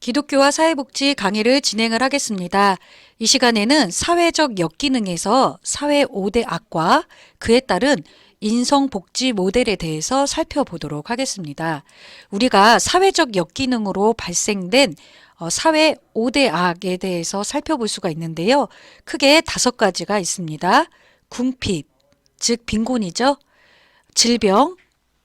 기독교와 사회복지 강의를 진행을 하겠습니다. 이 시간에는 사회적 역기능에서 사회 5대 악과 그에 따른 인성복지 모델에 대해서 살펴보도록 하겠습니다. 우리가 사회적 역기능으로 발생된 사회 5대 악에 대해서 살펴볼 수가 있는데요. 크게 5가지가 있습니다. 궁핍, 즉 빈곤이죠. 질병,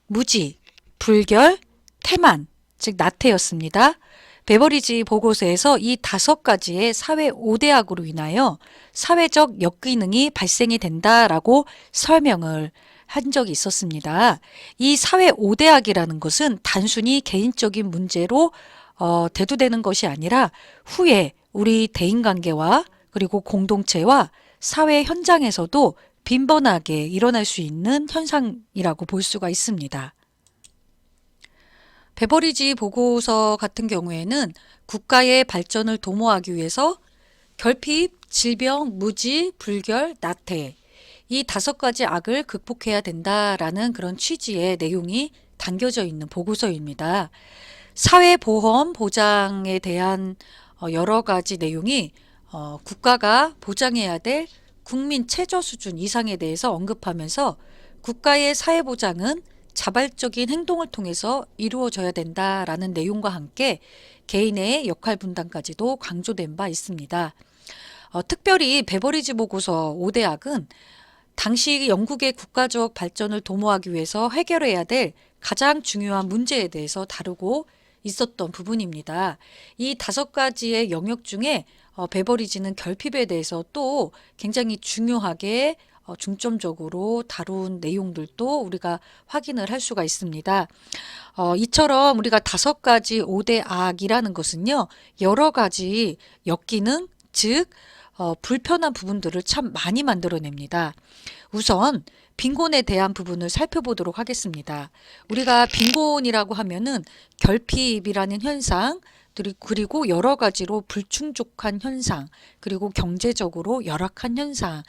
무지, 불결, 태만, 즉 나태였습니다. 베버리지 보고서에서 이 5가지의 사회 5대악으로 인하여 사회적 역기능이 발생이 된다라고 설명을 한 적이 있었습니다. 이 사회 5대악이라는 것은 단순히 개인적인 문제로 대두되는 것이 아니라 후에 우리 대인관계와 그리고 공동체와 사회 현장에서도 빈번하게 일어날 수 있는 현상이라고 볼 수가 있습니다. 베버리지 보고서 같은 경우에는 국가의 발전을 도모하기 위해서 결핍, 질병, 무지, 불결, 나태 이 5가지 악을 극복해야 된다라는 그런 취지의 내용이 담겨져 있는 보고서입니다. 사회보험 보장에 대한 여러 가지 내용이 국가가 보장해야 될 국민 최저 수준 이상에 대해서 언급하면서 국가의 사회보장은 자발적인 행동을 통해서 이루어져야 된다라는 내용과 함께 개인의 역할 분담까지도 강조된 바 있습니다. 특별히 베버리지 보고서 5대 악은 당시 영국의 국가적 발전을 도모하기 위해서 해결해야 될 가장 중요한 문제에 대해서 다루고 있었던 부분입니다. 이 5가지의 영역 중에 베버리지는 결핍에 대해서 또 굉장히 중요하게 중점적으로 다룬 내용들도 우리가 확인을 할 수가 있습니다. 이처럼 우리가 5가지 5대 악이라는 것은요, 여러 가지 역기능, 즉 불편한 부분들을 참 많이 만들어냅니다. 우선 빈곤에 대한 부분을 살펴보도록 하겠습니다. 우리가 빈곤이라고 하면은 결핍이라는 현상, 그리고 여러 가지로 불충족한 현상, 그리고 경제적으로 열악한 현상에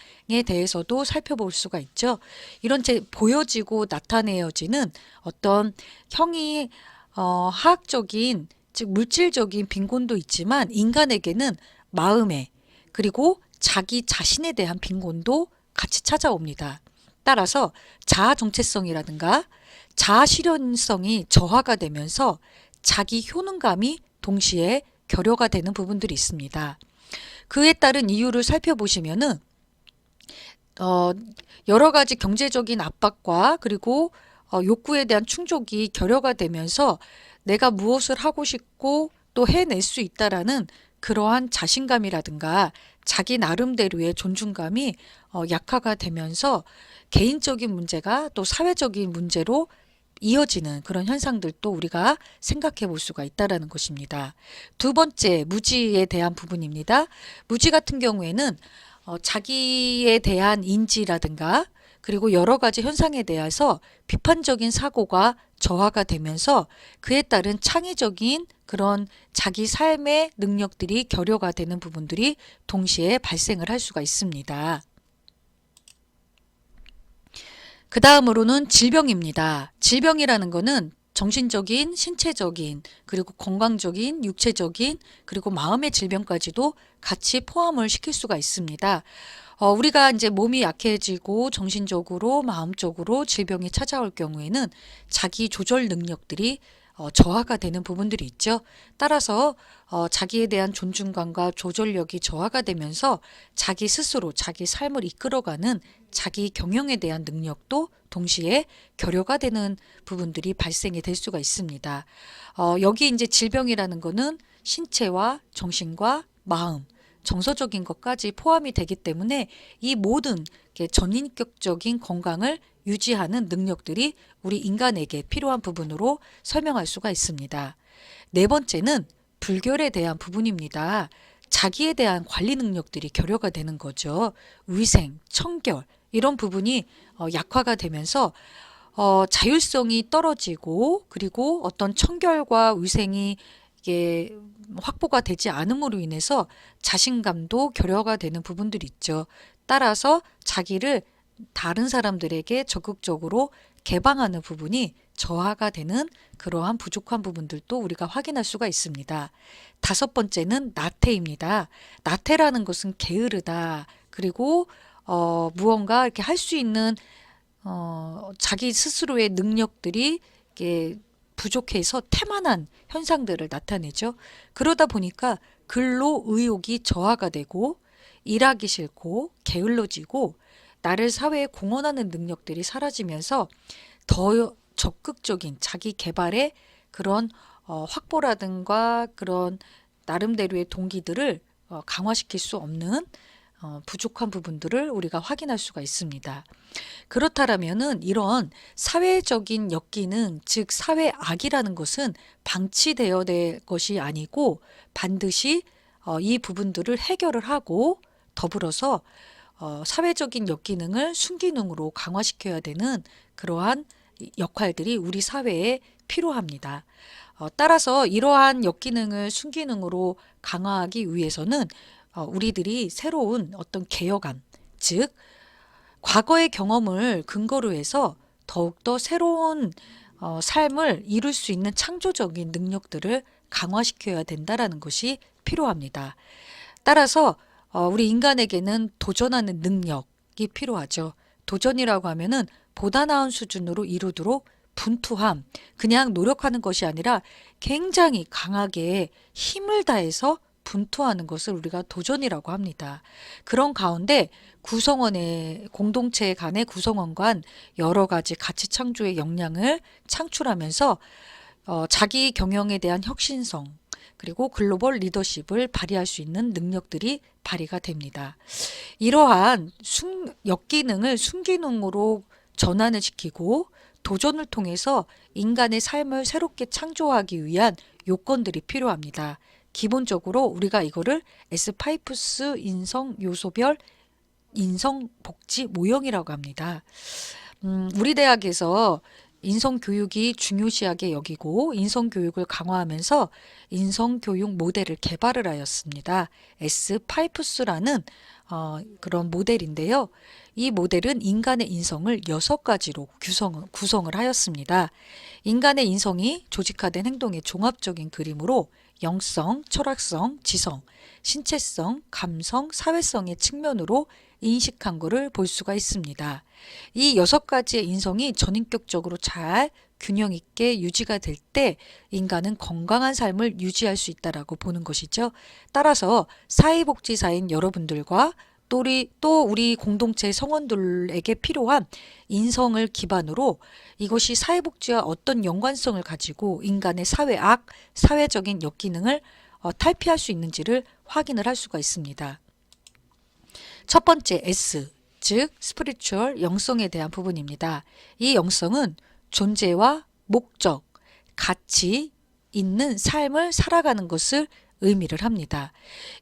대해서도 살펴볼 수가 있죠. 이런 보여지고 나타내어지는 어떤 형이 화학적인, 즉 물질적인 빈곤도 있지만 인간에게는 마음의 그리고 자기 자신에 대한 빈곤도 같이 찾아옵니다. 따라서 자아 정체성이라든가 자아 실현성이 저하가 되면서 자기 효능감이 동시에 결여가 되는 부분들이 있습니다. 그에 따른 이유를 살펴보시면은 여러 가지 경제적인 압박과 그리고 욕구에 대한 충족이 결여가 되면서 내가 무엇을 하고 싶고 또 해낼 수 있다라는 그러한 자신감이라든가 자기 나름대로의 존중감이 약화가 되면서 개인적인 문제가 또 사회적인 문제로 이어지는 그런 현상들도 우리가 생각해 볼 수가 있다는 것입니다. 2번째, 무지에 대한 부분입니다. 무지 같은 경우에는 자기에 대한 인지라든가 그리고 여러 가지 현상에 대해서 비판적인 사고가 저하가 되면서 그에 따른 창의적인 그런 자기 삶의 능력들이 결여가 되는 부분들이 동시에 발생을 할 수가 있습니다. 그 다음으로는 질병입니다. 질병이라는 것은 정신적인, 신체적인, 그리고 건강적인, 육체적인, 그리고 마음의 질병까지도 같이 포함을 시킬 수가 있습니다. 우리가 이제 몸이 약해지고 정신적으로, 마음적으로 질병이 찾아올 경우에는 자기 조절 능력들이 저하가 되는 부분들이 있죠. 따라서 자기에 대한 존중감과 조절력이 저하가 되면서 자기 스스로 자기 삶을 이끌어가는 자기 경영에 대한 능력도 동시에 결여가 되는 부분들이 발생이 될 수가 있습니다. 여기 이제 질병이라는 거는 신체와 정신과 마음, 정서적인 것까지 포함이 되기 때문에 이 모든 전인격적인 건강을 유지하는 능력들이 우리 인간에게 필요한 부분으로 설명할 수가 있습니다. 4번째는 불결에 대한 부분입니다. 자기에 대한 관리 능력들이 결여가 되는 거죠. 위생, 청결 이런 부분이 약화가 되면서 자율성이 떨어지고 그리고 어떤 청결과 위생이 이게 확보가 되지 않음으로 인해서 자신감도 결여가 되는 부분들이 있죠. 따라서 자기를 다른 사람들에게 적극적으로 개방하는 부분이 저하가 되는 그러한 부족한 부분들도 우리가 확인할 수가 있습니다. 다섯 번째는 나태입니다. 나태라는 것은 게으르다. 그리고 무언가 이렇게 할 수 있는 자기 스스로의 능력들이 이게 부족해서 태만한 현상들을 나타내죠. 그러다 보니까 근로 의욕이 저하가 되고 일하기 싫고 게을러지고 나를 사회에 공헌하는 능력들이 사라지면서 더 적극적인 자기 개발의 그런 확보라든가 그런 나름대로의 동기들을 강화시킬 수 없는 부족한 부분들을 우리가 확인할 수가 있습니다. 그렇다면은 이런 사회적인 역기능, 즉 사회악이라는 것은 방치되어야 될 것이 아니고 반드시 이 부분들을 해결을 하고 더불어서 사회적인 역기능을 순기능으로 강화시켜야 되는 그러한 역할들이 우리 사회에 필요합니다. 따라서 이러한 역기능을 순기능으로 강화하기 위해서는 우리들이 새로운 어떤 개혁안, 즉 과거의 경험을 근거로 해서 더욱더 새로운 삶을 이룰 수 있는 창조적인 능력들을 강화시켜야 된다라는 것이 필요합니다. 따라서 우리 인간에게는 도전하는 능력이 필요하죠. 도전이라고 하면은 보다 나은 수준으로 이루도록 분투함, 그냥 노력하는 것이 아니라 굉장히 강하게 힘을 다해서 분투하는 것을 우리가 도전이라고 합니다. 그런 가운데 구성원의 공동체 간의 구성원 간 여러 가지 가치 창조의 역량을 창출하면서 자기 경영에 대한 혁신성 그리고 글로벌 리더십을 발휘할 수 있는 능력들이 발휘가 됩니다. 이러한 역기능을 순기능으로 전환을 시키고 도전을 통해서 인간의 삶을 새롭게 창조하기 위한 요건들이 필요합니다. 기본적으로 우리가 이거를 에스파이프스 인성 요소별 인성 복지 모형이라고 합니다. 우리 대학에서 인성교육이 중요시하게 여기고 인성교육을 강화하면서 인성교육 모델을 개발을 하였습니다. 에스파이프스라는 그런 모델인데요. 이 모델은 인간의 인성을 6가지로 구성을 하였습니다. 인간의 인성이 조직화된 행동의 종합적인 그림으로 영성, 철학성, 지성, 신체성, 감성, 사회성의 측면으로 인식한 것을 볼 수가 있습니다. 이 6가지의 인성이 전인격적으로 잘 균형 있게 유지가 될 때 인간은 건강한 삶을 유지할 수 있다라고 보는 것이죠. 따라서 사회복지사인 여러분들과 또 우리 공동체 성원들에게 필요한 인성을 기반으로 이것이 사회복지와 어떤 연관성을 가지고 인간의 사회악, 사회적인 역기능을 탈피할 수 있는지를 확인을 할 수가 있습니다. 첫 번째 S, 즉 스피리추얼 영성에 대한 부분입니다. 이 영성은 존재와 목적, 가치 있는 삶을 살아가는 것을 의미를 합니다.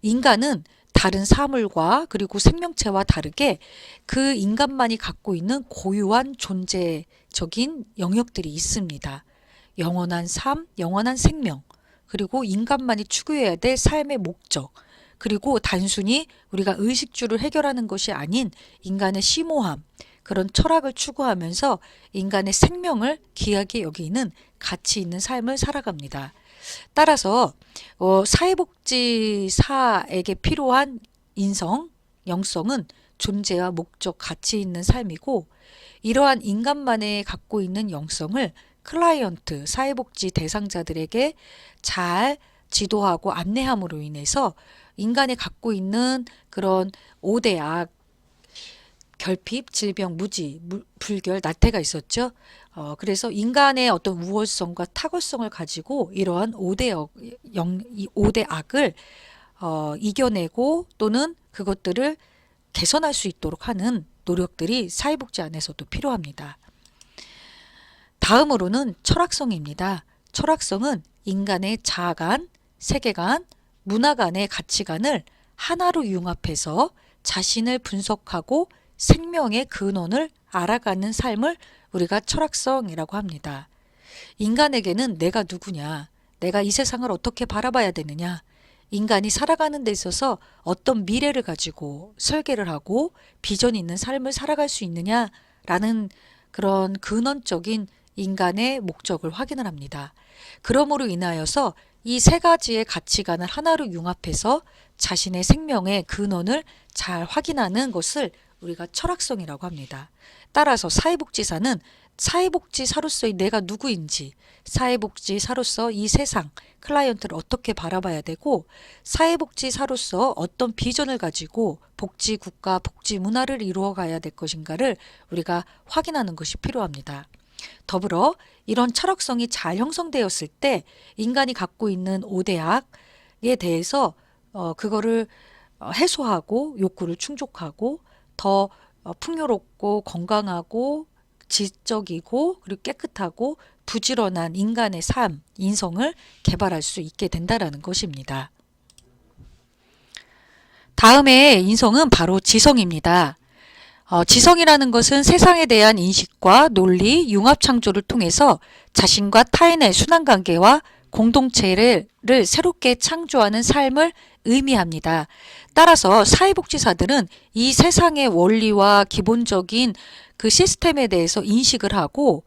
인간은 다른 사물과 그리고 생명체와 다르게 그 인간만이 갖고 있는 고유한 존재적인 영역들이 있습니다. 영원한 삶, 영원한 생명, 그리고 인간만이 추구해야 될 삶의 목적, 그리고 단순히 우리가 의식주를 해결하는 것이 아닌 인간의 심오함, 그런 철학을 추구하면서 인간의 생명을 귀하게 여기는 가치 있는 삶을 살아갑니다. 따라서 사회복지사에게 필요한 인성, 영성은 존재와 목적, 가치 있는 삶이고 이러한 인간만의 갖고 있는 영성을 클라이언트, 사회복지 대상자들에게 잘 지도하고 안내함으로 인해서 인간이 갖고 있는 그런 5대 악, 결핍, 질병, 무지, 불결, 나태가 있었죠. 그래서 인간의 어떤 우월성과 탁월성을 가지고 이러한 5대 악을 이겨내고 또는 그것들을 개선할 수 있도록 하는 노력들이 사회복지 안에서도 필요합니다. 다음으로는 철학성입니다. 철학성은 인간의 자아관, 세계관, 문화관의 가치관을 하나로 융합해서 자신을 분석하고 생명의 근원을 알아가는 삶을 우리가 철학성이라고 합니다. 인간에게는 내가 누구냐, 내가 이 세상을 어떻게 바라봐야 되느냐, 인간이 살아가는 데 있어서 어떤 미래를 가지고 설계를 하고 비전 있는 삶을 살아갈 수 있느냐라는 그런 근원적인 인간의 목적을 확인을 합니다. 그러므로 인하여서 이 세 가지의 가치관을 하나로 융합해서 자신의 생명의 근원을 잘 확인하는 것을 우리가 철학성이라고 합니다. 따라서 사회복지사는 사회복지사로서의 내가 누구인지, 사회복지사로서 이 세상, 클라이언트를 어떻게 바라봐야 되고, 사회복지사로서 어떤 비전을 가지고 복지국가, 복지문화를 이루어가야 될 것인가를 우리가 확인하는 것이 필요합니다. 더불어 이런 철학성이 잘 형성되었을 때 인간이 갖고 있는 5대학에 대해서 그거를 해소하고 욕구를 충족하고 더 풍요롭고 건강하고 지적이고 그리고 깨끗하고 부지런한 인간의 삶, 인성을 개발할 수 있게 된다라는 것입니다. 다음의 인성은 바로 지성입니다. 지성이라는 것은 세상에 대한 인식과 논리, 융합 창조를 통해서 자신과 타인의 순환관계와 공동체를 새롭게 창조하는 삶을 의미합니다. 따라서 사회복지사들은 이 세상의 원리와 기본적인 그 시스템에 대해서 인식을 하고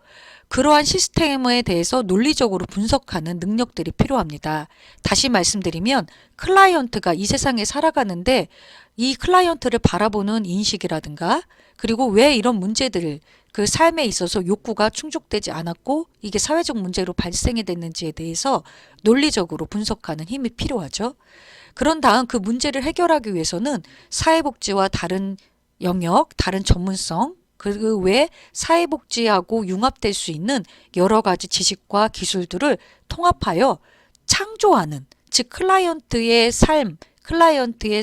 그러한 시스템에 대해서 논리적으로 분석하는 능력들이 필요합니다. 다시 말씀드리면 클라이언트가 이 세상에 살아가는데 이 클라이언트를 바라보는 인식이라든가 그리고 왜 이런 문제들을 그 삶에 있어서 욕구가 충족되지 않았고 이게 사회적 문제로 발생이 됐는지에 대해서 논리적으로 분석하는 힘이 필요하죠. 그런 다음 그 문제를 해결하기 위해서는 사회복지와 다른 영역, 다른 전문성, 그 외에 사회복지하고 융합될 수 있는 여러 가지 지식과 기술들을 통합하여 창조하는, 즉 클라이언트의 삶, 클라이언트의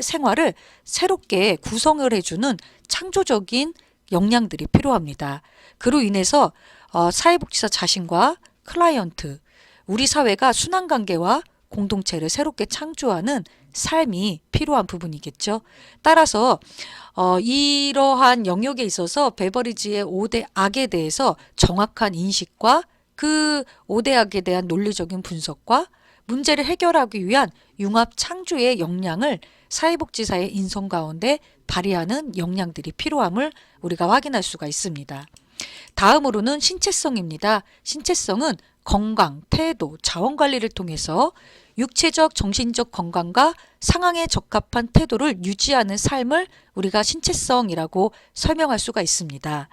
생활을 새롭게 구성을 해주는 창조적인 역량들이 필요합니다. 그로 인해서 사회복지사 자신과 클라이언트, 우리 사회가 순환관계와 공동체를 새롭게 창조하는 삶이 필요한 부분이겠죠. 따라서 이러한 영역에 있어서 베버리지의 5대 악에 대해서 정확한 인식과 그 5대 악에 대한 논리적인 분석과 문제를 해결하기 위한 융합 창조의 역량을 사회복지사의 인성 가운데 발휘하는 역량들이 필요함을 우리가 확인할 수가 있습니다. 다음으로는 신체성입니다. 신체성은 건강, 태도, 자원관리를 통해서 육체적, 정신적 건강과 상황에 적합한 태도를 유지하는 삶을 우리가 신체성이라고 설명할 수가 있습니다.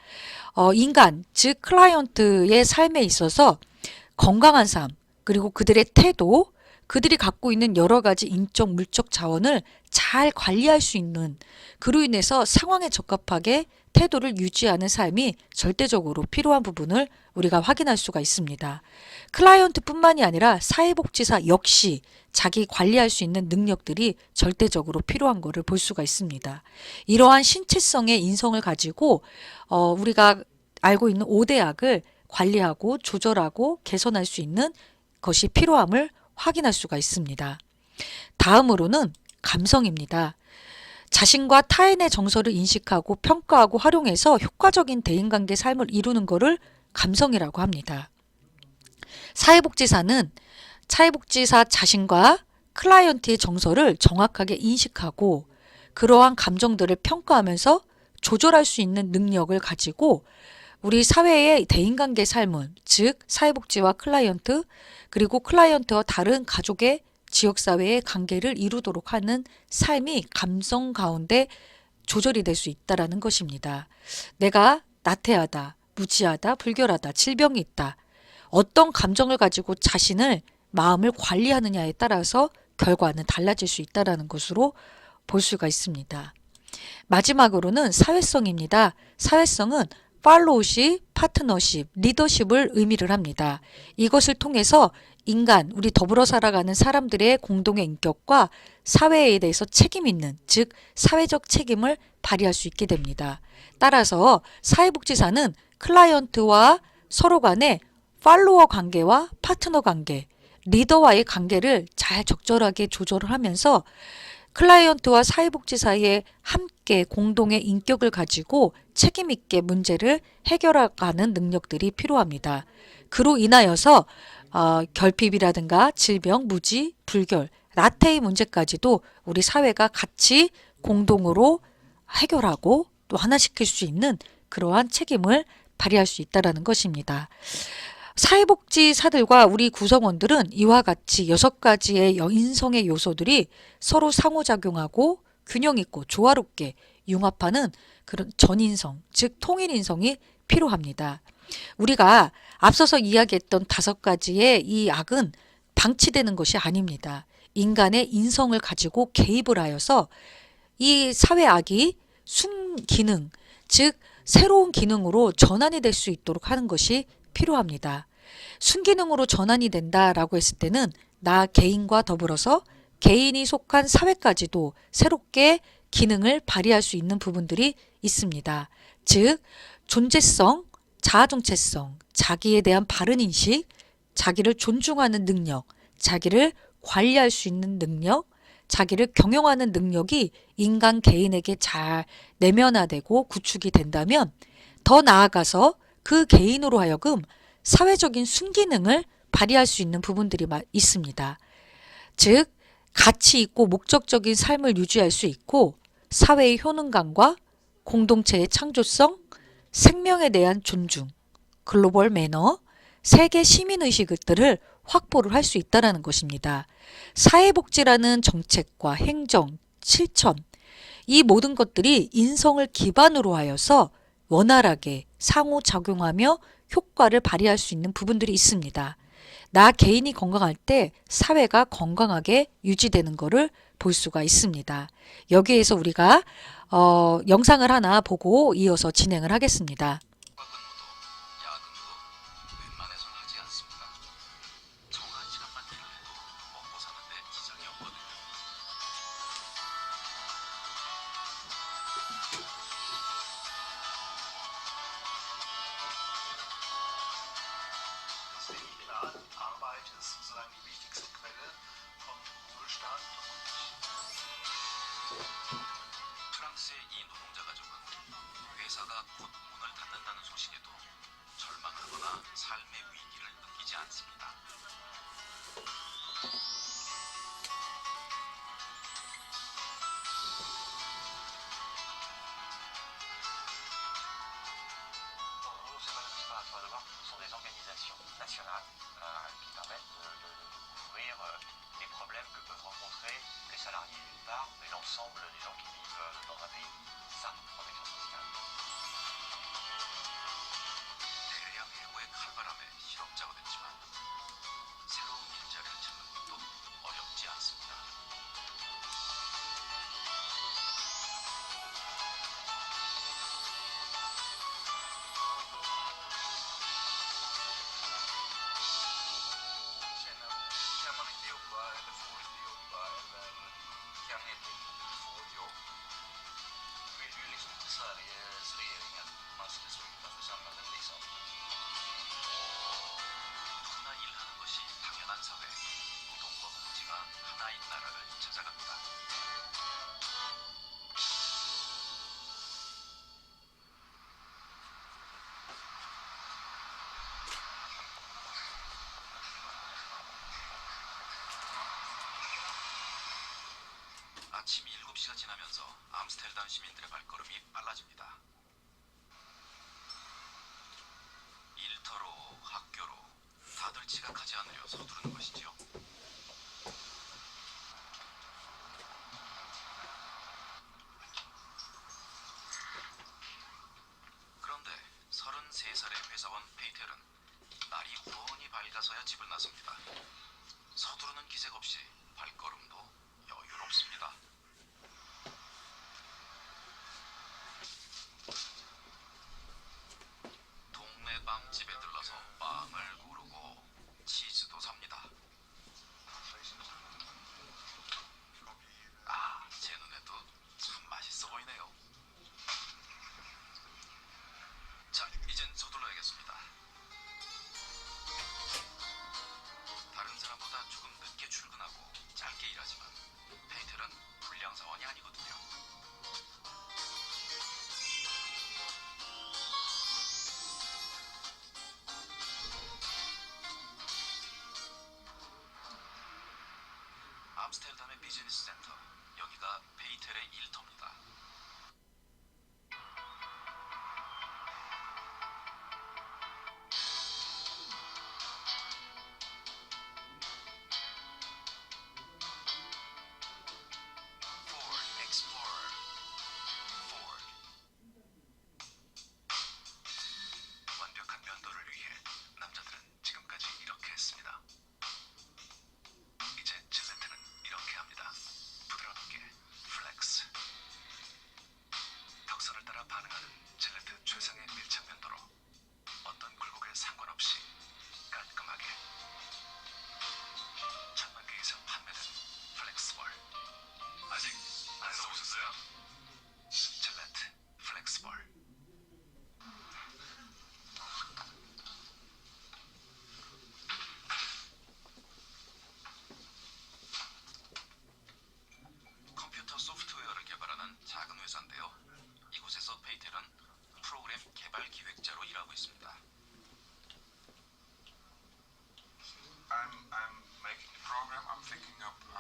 인간, 즉 클라이언트의 삶에 있어서 건강한 삶, 그리고 그들의 태도, 그들이 갖고 있는 여러 가지 인적, 물적 자원을 잘 관리할 수 있는, 그로 인해서 상황에 적합하게 태도를 유지하는 삶이 절대적으로 필요한 부분을 우리가 확인할 수가 있습니다. 클라이언트뿐만이 아니라 사회복지사 역시 자기 관리할 수 있는 능력들이 절대적으로 필요한 것을 볼 수가 있습니다. 이러한 신체성의 인성을 가지고 우리가 알고 있는 5대 악을 관리하고 조절하고 개선할 수 있는 것이 필요함을 확인할 수가 있습니다. 다음으로는 감성입니다. 자신과 타인의 정서를 인식하고 평가하고 활용해서 효과적인 대인관계 삶을 이루는 것을 감성이라고 합니다. 사회복지사는 사회복지사 자신과 클라이언트의 정서를 정확하게 인식하고 그러한 감정들을 평가하면서 조절할 수 있는 능력을 가지고 우리 사회의 대인관계 삶은, 즉 사회복지와 클라이언트, 그리고 클라이언트와 다른 가족의 지역사회의 관계를 이루도록 하는 삶이 감성 가운데 조절이 될 수 있다는 것입니다. 내가 나태하다, 무지하다, 불결하다, 질병이 있다. 어떤 감정을 가지고 자신을, 마음을 관리하느냐에 따라서 결과는 달라질 수 있다는 것으로 볼 수가 있습니다. 마지막으로는 사회성입니다. 사회성은 팔로우십, 파트너십, 리더십을 의미를 합니다. 이것을 통해서 인간, 우리 더불어 살아가는 사람들의 공동의 인격과 사회에 대해서 책임 있는, 즉 사회적 책임을 발휘할 수 있게 됩니다. 따라서 사회복지사는 클라이언트와 서로 간의 팔로워 관계와 파트너 관계, 리더와의 관계를 잘 적절하게 조절을 하면서 클라이언트와 사회복지사의 함께 공동의 인격을 가지고 책임 있게 문제를 해결하는 능력들이 필요합니다. 그로 인하여서 결핍이라든가 질병, 무지, 불결, 나태의 문제까지도 우리 사회가 같이 공동으로 해결하고 또 하나시킬 수 있는 그러한 책임을 발휘할 수 있다라는 것입니다. 사회복지사들과 우리 구성원들은 이와 같이 6가지의 인성의 요소들이 서로 상호작용하고 균형 있고 조화롭게 융합하는 그런 전인성, 즉 통일인성이 필요합니다. 우리가 앞서서 이야기했던 5가지의 이 악은 방치되는 것이 아닙니다. 인간의 인성을 가지고 개입을 하여서 이 사회악이 순기능, 즉 새로운 기능으로 전환이 될 수 있도록 하는 것이 필요합니다. 순기능으로 전환이 된다라고 했을 때는 나 개인과 더불어서 개인이 속한 사회까지도 새롭게 기능을 발휘할 수 있는 부분들이 있습니다. 즉 존재성, 자아정체성, 자기에 대한 바른 인식, 자기를 존중하는 능력, 자기를 관리할 수 있는 능력, 자기를 경영하는 능력이 인간 개인에게 잘 내면화되고 구축이 된다면 더 나아가서 그 개인으로 하여금 사회적인 순기능을 발휘할 수 있는 부분들이 있습니다. 즉 가치 있고 목적적인 삶을 유지할 수 있고 사회의 효능감과 공동체의 창조성, 생명에 대한 존중, 글로벌 매너, 세계 시민의식들을 확보를 할 수 있다는 것입니다. 사회복지라는 정책과 행정, 실천, 이 모든 것들이 인성을 기반으로 하여서 원활하게 상호작용하며 효과를 발휘할 수 있는 부분들이 있습니다. 나 개인이 건강할 때 사회가 건강하게 유지되는 것을 볼 수가 있습니다. 여기에서 우리가 영상을 하나 보고 이어서 진행을 하겠습니다. 프랑스의 이 노동자 가족은 회사가 곧 문을 닫는다는 소식에도 절망하거나 삶의 위기를 느끼지 않습니다. sont des organisations nationales qui permettent de couvrir les problèmes que peuvent rencontrer les salariés d'une part, mais l'ensemble des gens qui vivent dans un pays. Ça, protection sociale. 대량 해고의 칼바람에 실업자가 됐지만 새로운 일자리를 찾는 것도 어렵지 않습니다. 누구나 일하는 것이 당연한 사회, 노동과 복지가 하나인 나라를 찾아갑니다. 아침 7시가 지나면서 암스테르담 시민들의 발걸음이 빨라집니다. 일터로, 학교로 다들 지각하지 않으려 서두르는 것이지요. 그런데 33살의 회사원 페이텔은 날이 훤히 밝아서야 집을 나섭니다. 서두르는 기색 없이 발걸음도 여유롭습니다. 동네 빵집에 들러서 빵을 고르고 치즈도 삽니다. 아, 제 눈에도 참 맛있어 보이네요. 자, 이젠 서둘러야겠습니다. 다른 사람보다 조금 늦게 출근하고 짧게 일하지만 페이텔은 불량 사원이 아니거든요. 암스테르담의 비즈니스 센터, 여기가 페이텔의 일터입니다.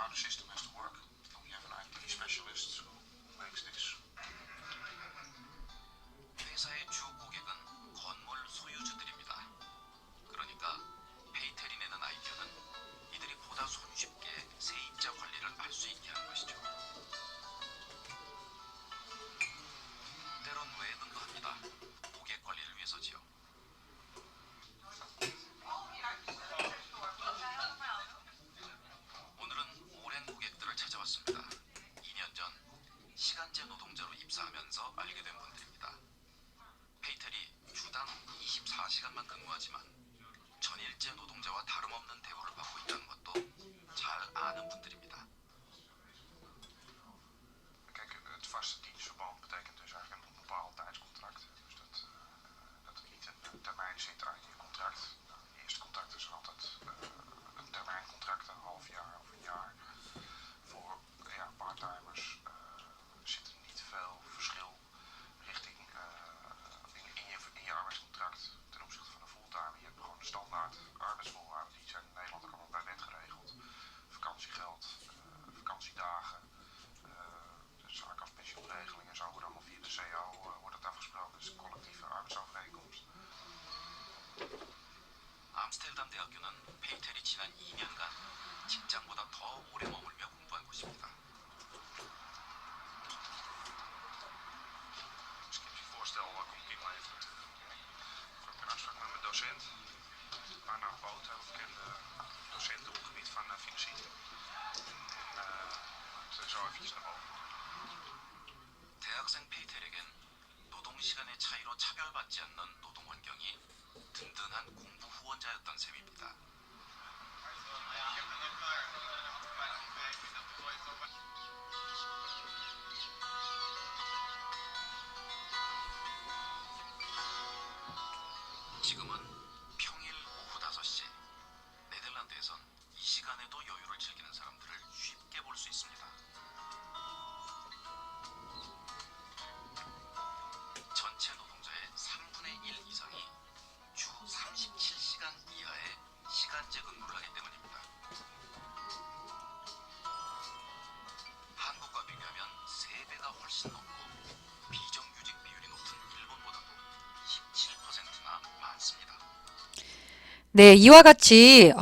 how the system has to work. And we have an IT specialist who makes this. 회사의 주 고객은 건물 소유주들입니다. 그러니까 페이텔이 내는 아이디어는 이들이 보다 손쉽게 세입자 관리를 할 수 있게 하는 것이죠. 때론 외근도 합니다. 고객 관리를 위해서지요. 오늘은 오랜 고객들을 찾아왔습니다. 2년 전 시간제 노동자로 입사하면서 알게 된 분들입니다. 페이텔이 주당 24시간만 근무하지만 전일제 노동자와 다름없는 대우를 받고 있다는 것도 잘 아는 분들입니다. Kijk, het vaste dienstverband betekent dus eigenlijk een onbepaald tijdscontract. Dus dat er niet een termijn zit aan je contract. Nou, de eerste contracten zijn altijd een termijncontract, een half jaar of een jaar. Voor parttimers zit er niet veel verschil richting in je arbeidscontract ten opzichte van een fulltime. Je hebt gewoon de standaard arbeidsvoorwaarden, die zijn in Nederland ook allemaal bij wet geregeld. Vakantiegeld, vakantiedagen. Zaken als pensioenregelingen en zo worden allemaal via de CAO wordt het afgesproken. Dus een collectieve arbeidsovereenkomst. 암스테르담 대학교는 페이텔이 지난 2년간 직장보다 더 오래 머물며 공부한 곳입니다. Als ik je voorstel, kom ik hier maar even. Ik heb een afspraak met mijn docent. Arno Poot, heel bekende docent op het gebied van financiën. Zo eventjes naar boven. 대학생 페이텔에겐 노동 시간의 차이로 차별받지 않는 노동 환경이 든든한 공부 후원자였던 셈입니다. 지금은 평일 오후 5시. 네덜란드에선 이 시간에도 여유를 즐기는 사람들을 쉽게 볼 수 있습니다. 전체 노동자의 3분의 1 이상이 주 37시간 이하의 시간제 근무를 하기 때문입니다. 한국과 비교하면 3배가 훨씬 높고 비정규직 비율이 높은 일본보다도 17%나 많습니다. 네, 이와 같이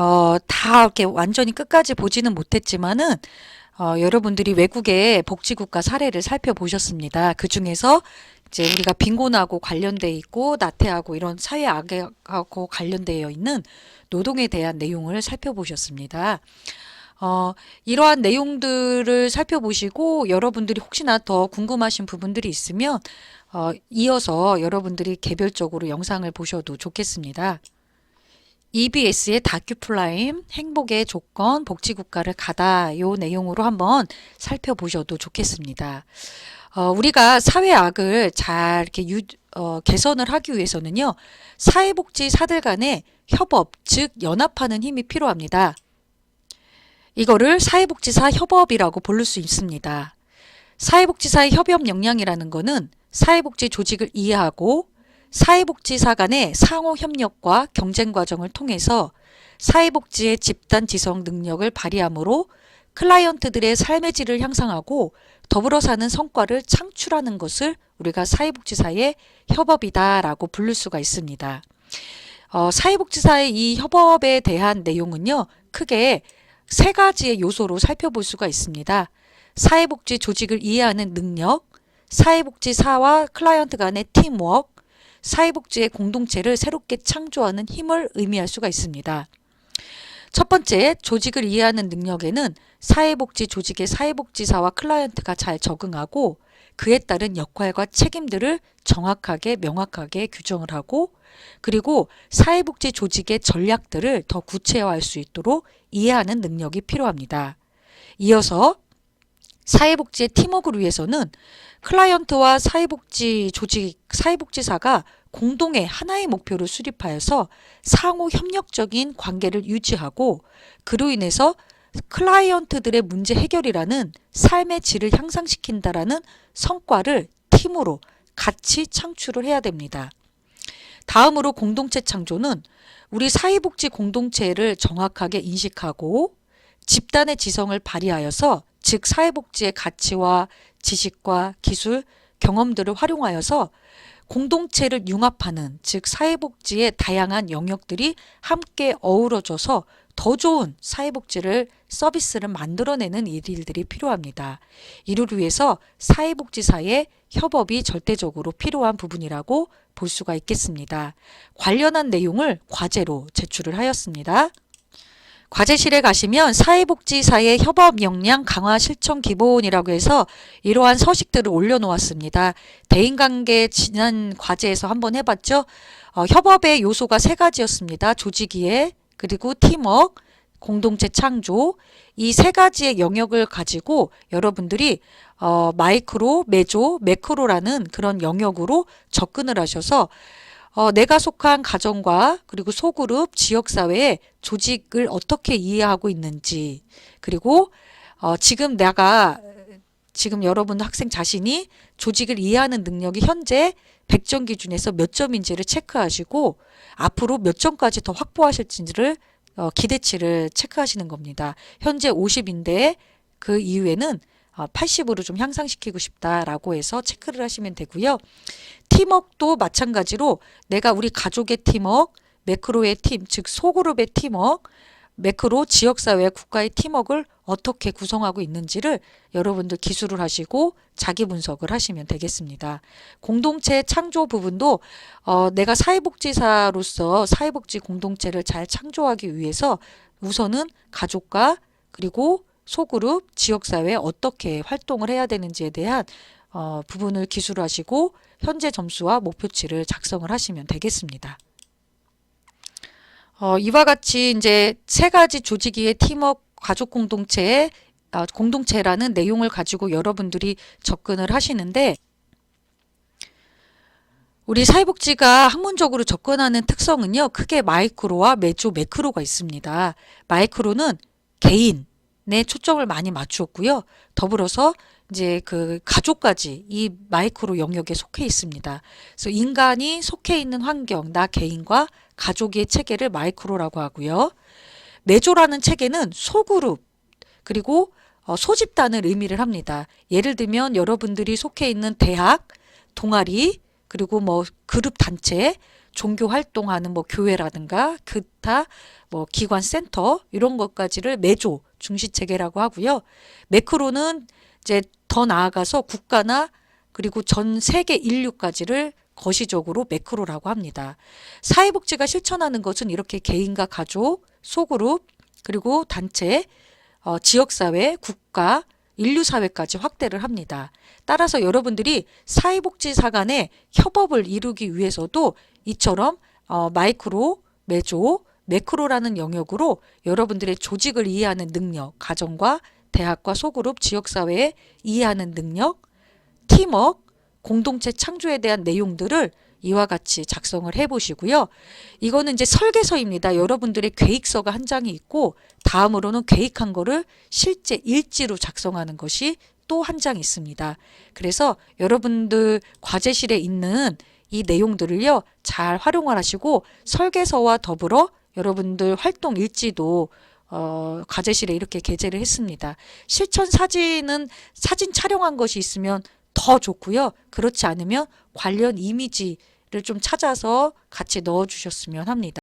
다 이렇게 완전히 끝까지 보지는 못했지만은 여러분들이 외국의 복지국가 사례를 살펴보셨습니다. 그 중에서 이제 우리가 빈곤하고 관련돼 있고 나태하고 이런 사회 악하고 관련되어 있는 노동에 대한 내용을 살펴보셨습니다. 이러한 내용들을 살펴보시고 여러분들이 혹시나 더 궁금하신 부분들이 있으면 이어서 여러분들이 개별적으로 영상을 보셔도 좋겠습니다. EBS의 다큐플라임 행복의 조건 복지국가를 가다 요 내용으로 한번 살펴보셔도 좋겠습니다. 우리가 사회악을 잘 이렇게 개선을 하기 위해서는요, 사회복지사들 간의 협업, 즉 연합하는 힘이 필요합니다. 이거를 사회복지사 협업이라고 부를 수 있습니다. 사회복지사의 협업 역량이라는 거는 사회복지 조직을 이해하고 사회복지사 간의 상호 협력과 경쟁 과정을 통해서 사회복지의 집단 지성 능력을 발휘함으로 클라이언트들의 삶의 질을 향상하고 더불어 사는 성과를 창출하는 것을 우리가 사회복지사의 협업이다라고 부를 수가 있습니다. 사회복지사의 이 협업에 대한 내용은요, 크게 3가지의 요소로 살펴볼 수가 있습니다. 사회복지 조직을 이해하는 능력, 사회복지사와 클라이언트 간의 팀워크, 사회복지의 공동체를 새롭게 창조하는 힘을 의미할 수가 있습니다. 첫 번째, 조직을 이해하는 능력에는 사회복지 조직의 사회복지사와 클라이언트가 잘 적응하고 그에 따른 역할과 책임들을 정확하게 명확하게 규정을 하고 그리고 사회복지 조직의 전략들을 더 구체화할 수 있도록 이해하는 능력이 필요합니다. 이어서 사회복지의 팀워크를 위해서는 클라이언트와 사회복지 조직, 사회복지사가 공동의 하나의 목표를 수립하여서 상호 협력적인 관계를 유지하고 그로 인해서 클라이언트들의 문제 해결이라는 삶의 질을 향상시킨다라는 성과를 팀으로 같이 창출을 해야 됩니다. 다음으로 공동체 창조는 우리 사회복지 공동체를 정확하게 인식하고 집단의 지성을 발휘하여서 즉 사회복지의 가치와 지식과 기술, 경험들을 활용하여서 공동체를 융합하는 즉 사회복지의 다양한 영역들이 함께 어우러져서 더 좋은 사회복지를 서비스를 만들어내는 일들이 필요합니다. 이를 위해서 사회복지사의 협업이 절대적으로 필요한 부분이라고 볼 수가 있겠습니다. 관련한 내용을 과제로 제출을 하였습니다. 과제실에 가시면 사회복지사의 협업 역량 강화 실천 기본이라고 해서 이러한 서식들을 올려놓았습니다. 대인관계 지난 과제에서 한번 해봤죠. 협업의 요소가 3가지였습니다. 조직이해, 그리고 팀워크, 공동체 창조, 이 3가지의 영역을 가지고 여러분들이 마이크로, 메조, 매크로라는 그런 영역으로 접근을 하셔서 내가 속한 가정과 그리고 소그룹, 지역사회의 조직을 어떻게 이해하고 있는지, 그리고 지금 여러분 학생 자신이 조직을 이해하는 능력이 현재 100점 기준에서 몇 점인지를 체크하시고 앞으로 몇 점까지 더 확보하실지를 기대치를 체크하시는 겁니다. 현재 50인데 그 이후에는 80으로 좀 향상시키고 싶다라고 해서 체크를 하시면 되고요. 팀워크도 마찬가지로 내가 우리 가족의 팀워크, 매크로의 팀, 즉 소그룹의 팀워크, 매크로 지역사회 국가의 팀워크를 어떻게 구성하고 있는지를 여러분들 기술을 하시고 자기 분석을 하시면 되겠습니다. 공동체 창조 부분도 내가 사회복지사로서 사회복지 공동체를 잘 창조하기 위해서 우선은 가족과 그리고 소그룹, 지역사회에 어떻게 활동을 해야 되는지에 대한 부분을 기술하시고 현재 점수와 목표치를 작성을 하시면 되겠습니다. 이와 같이 이제 3가지 조직이의 팀워크, 가족 공동체라는 내용을 가지고 여러분들이 접근을 하시는데 우리 사회복지가 학문적으로 접근하는 특성은요. 크게 마이크로와 메조, 매크로가 있습니다. 마이크로는 개인에 초점을 많이 맞추었고요. 더불어서 이제 그 가족까지 이 마이크로 영역에 속해 있습니다. 그래서 인간이 속해 있는 환경, 나 개인과 가족의 체계를 마이크로라고 하고요. 메조라는 체계는 소그룹 그리고 소집단을 의미를 합니다. 예를 들면 여러분들이 속해 있는 대학, 동아리, 그리고 뭐 그룹 단체, 종교 활동하는 뭐 교회라든가 기타 뭐 기관 센터 이런 것까지를 메조 중시 체계라고 하고요. 매크로는 이제 더 나아가서 국가나 그리고 전 세계 인류까지를 거시적으로 매크로라고 합니다. 사회복지가 실천하는 것은 이렇게 개인과 가족, 소그룹, 그리고 단체, 지역사회, 국가, 인류사회까지 확대를 합니다. 따라서 여러분들이 사회복지사 간의 협업을 이루기 위해서도 이처럼 마이크로, 메조, 매크로라는 영역으로 여러분들의 조직을 이해하는 능력, 가정과 대학과 소그룹, 지역사회에 이해하는 능력, 팀워크, 공동체 창조에 대한 내용들을 이와 같이 작성을 해보시고요. 이거는 이제 설계서입니다. 여러분들의 계획서가 한 장이 있고 다음으로는 계획한 거를 실제 일지로 작성하는 것이 또 한 장 있습니다. 그래서 여러분들 과제실에 있는 이 내용들을요. 잘 활용을 하시고 설계서와 더불어 여러분들 활동 일지도 과제실에 이렇게 게재를 했습니다. 실천 사진은 사진 촬영한 것이 있으면 더 좋고요. 그렇지 않으면 관련 이미지를 좀 찾아서 같이 넣어 주셨으면 합니다.